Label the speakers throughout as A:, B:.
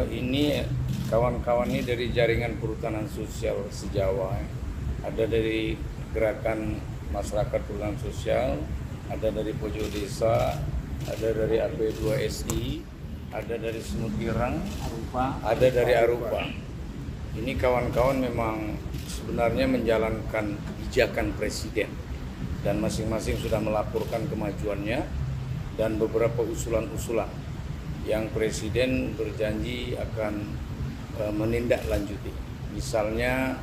A: Ini kawan-kawan ini dari jaringan perhutanan sosial se-Jawa. Ada dari gerakan masyarakat perhutanan sosial, ada dari pojok desa, ada dari AP2SI, ada dari Semut Ireng, ada dari Arupa. Ini kawan-kawan memang sebenarnya menjalankan kebijakan presiden dan masing-masing sudah melaporkan kemajuannya dan beberapa usulan-usulan yang presiden berjanji akan menindaklanjuti. Misalnya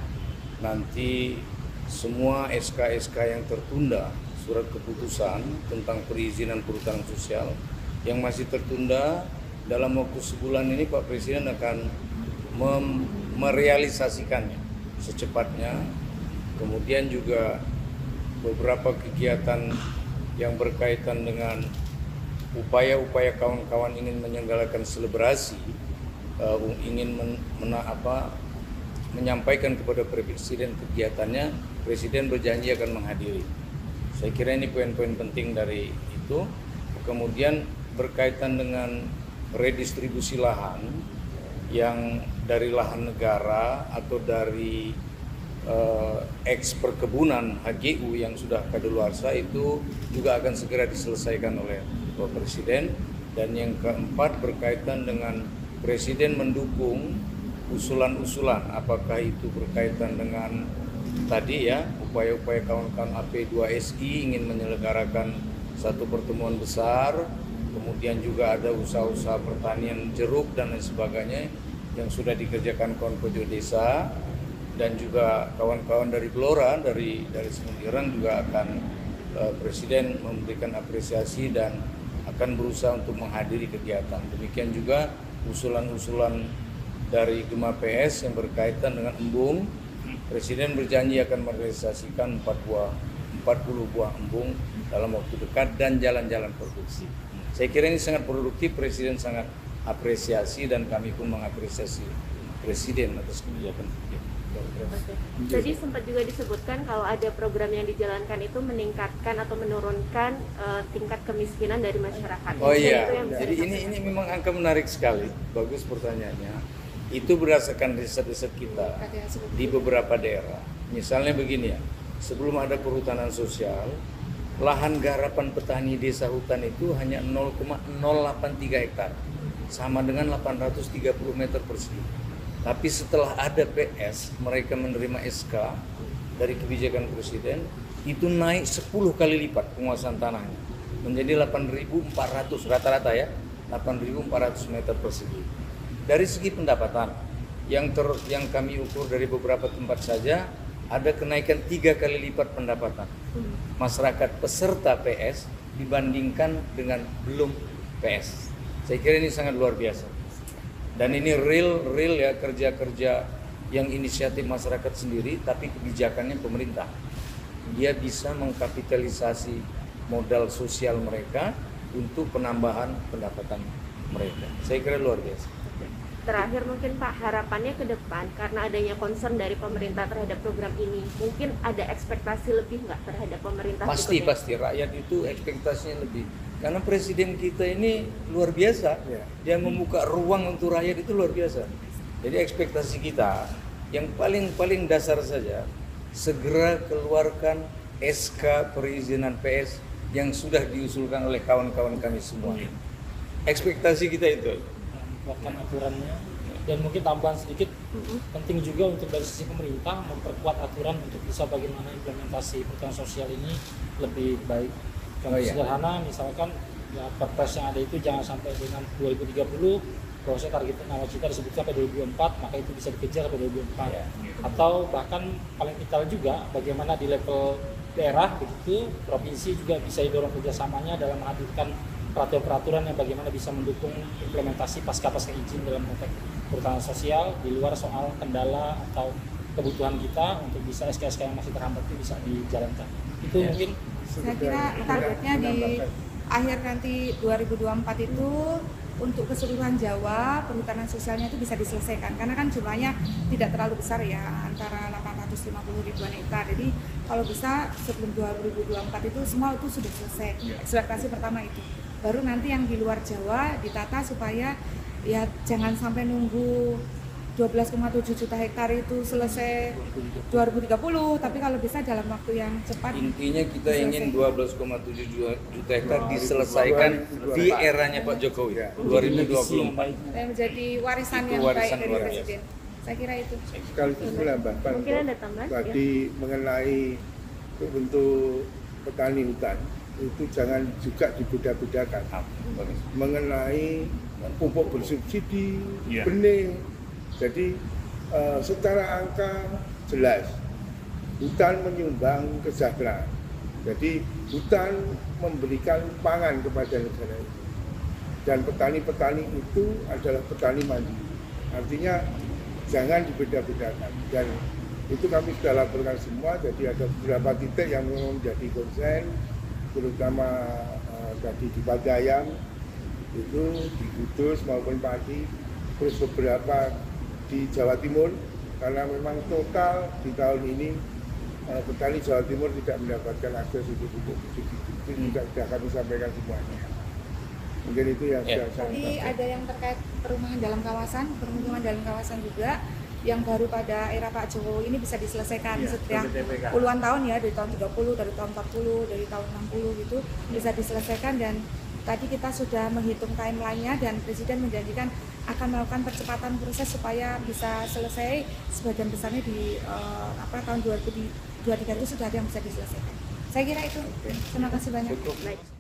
A: nanti semua SK-SK yang tertunda, surat keputusan tentang perizinan perhutanan sosial yang masih tertunda, dalam waktu sebulan ini Pak Presiden akan merealisasikannya secepatnya. Kemudian juga beberapa kegiatan yang berkaitan dengan upaya-upaya kawan-kawan ingin menyelenggarakan selebrasi, ingin menyampaikan kepada Presiden kegiatannya, Presiden berjanji akan menghadiri. Saya kira ini poin-poin penting dari itu. Kemudian berkaitan dengan redistribusi lahan yang dari lahan negara atau dari eks perkebunan HGU yang sudah kadaluarsa itu juga akan segera diselesaikan oleh Bapak Presiden. Dan yang keempat berkaitan dengan Presiden mendukung usulan-usulan, apakah itu berkaitan dengan tadi ya upaya-upaya kawan-kawan AP2SI ingin menyelenggarakan satu pertemuan besar, kemudian juga ada usaha-usaha pertanian jeruk dan lain sebagainya yang sudah dikerjakan kawan pojok desa, dan juga kawan-kawan dari Gelora dari Semut Ireng juga akan Presiden memberikan apresiasi dan akan berusaha untuk menghadiri kegiatan. Demikian juga usulan-usulan dari Gema PS yang berkaitan dengan embung, Presiden berjanji akan merealisasikan 40 buah embung dalam waktu dekat dan jalan-jalan produksi. Saya kira ini sangat produktif, Presiden sangat apresiasi dan kami pun mengapresiasi Presiden atas kebijakan.
B: Oke. Tadi sempat juga disebutkan kalau ada program yang dijalankan itu meningkatkan atau menurunkan tingkat kemiskinan dari masyarakat.
A: Oh iya, jadi ini memang angka menarik sekali, bagus pertanyaannya. Itu berdasarkan riset-riset kita di beberapa daerah. Misalnya begini ya, sebelum ada perhutanan sosial, lahan garapan petani desa hutan itu hanya 0,083 hektar, sama dengan 830 meter persegi. Tapi setelah ada PS, mereka menerima SK dari kebijakan Presiden, itu naik 10 kali lipat penguasaan tanahnya, menjadi 8.400 rata-rata ya, 8.400 meter persegi. Dari segi pendapatan, yang kami ukur dari beberapa tempat saja, ada kenaikan 3 kali lipat pendapatan masyarakat peserta PS dibandingkan dengan belum PS. Saya kira ini sangat luar biasa. Dan ini real ya, kerja-kerja yang inisiatif masyarakat sendiri, tapi kebijakannya pemerintah. Dia bisa mengkapitalisasi modal sosial mereka untuk penambahan pendapatan mereka. Saya kira luar biasa.
B: Terakhir mungkin Pak, harapannya ke depan karena adanya concern dari pemerintah terhadap program ini, mungkin ada ekspektasi lebih nggak terhadap pemerintah?
A: Pasti rakyat itu ekspektasinya lebih. Karena presiden kita ini luar biasa, dia membuka ruang untuk rakyat itu luar biasa. Jadi ekspektasi kita yang paling dasar saja, segera keluarkan SK perizinan PS yang sudah diusulkan oleh kawan-kawan kami semua. Ekspektasi kita itu.
C: Buatkan aturannya, dan mungkin tambahan sedikit, penting juga untuk dari sisi pemerintah memperkuat aturan untuk bisa bagaimana implementasi perhutanan sosial ini lebih baik. Contoh sederhana, misalkan ya, perpres yang ada itu jangan sampai dengan 2030, kalau saya target nawacita disebutkan sampai 2024, maka itu bisa dikejar sampai 2024. Atau bahkan paling vital juga bagaimana di level daerah begitu, provinsi juga bisa didorong kerjasamanya dalam menghadirkan peraturan-peraturan yang bagaimana bisa mendukung implementasi pasca izin dalam konteks perhutanan sosial di luar soal kendala atau kebutuhan kita untuk bisa SK-SK yang masih terhambat itu bisa dijalankan. Itu mungkin
D: saya kira targetnya di akhir nanti 2024 itu untuk keseluruhan Jawa perhutanan sosialnya itu bisa diselesaikan karena kan jumlahnya tidak terlalu besar ya, antara 850 ribuan hektar. Jadi kalau bisa sebelum 2024 itu semua itu sudah selesai. Ekspektasi pertama itu. Baru nanti yang di luar Jawa ditata supaya ya jangan sampai nunggu 12,7 juta hektar itu selesai 2030, tapi kalau bisa dalam waktu yang cepat.
A: Intinya kita ingin 12,7 juta hektar diselesaikan di eranya Pak Jokowi 2024.
D: Dan menjadi warisan
A: Itu
D: yang
A: warisan
D: baik dari
A: luar biasa.
D: Presiden. Saya kira itu.
E: Sekaligus menambahkan
B: Mungkin ada tambahan?
E: tadi mengenai bentuk petani hutan itu jangan juga dibeda-bedakan. Mengenai pupuk bersubsidi, benih. Jadi secara angka jelas hutan menyumbang kesejahteraan. Jadi hutan memberikan pangan kepada negara ini. Dan petani-petani itu adalah petani mandiri. Artinya jangan dibeda-bedakan. Dan itu kami sudah laporkan semua. Jadi ada beberapa titik yang memang menjadi konsen, terutama tadi di Pagayam, itu di Kudus maupun Pati, terus beberapa di Jawa Timur, karena memang total di tahun ini petani Jawa Timur tidak mendapatkan akses untuk pupuk bersubsidi. Itu juga sudah kami sampaikan semuanya. Mungkin itu yang sudah saya
D: Tadi
E: sampaikan.
D: ada yang terkait perumahan dalam kawasan, permukiman dalam kawasan juga yang baru pada era Pak Jokowi ini bisa diselesaikan setelah puluhan tahun ya, dari tahun 30, dari tahun 40, dari tahun 60 gitu bisa diselesaikan. Dan tadi kita sudah menghitung timeline-nya dan Presiden menjanjikan akan melakukan percepatan proses supaya bisa selesai sebagian besarnya di tahun 2023 itu sudah ada yang bisa diselesaikan. Saya kira itu. Terima kasih banyak.
A: Cukup.
B: Baik.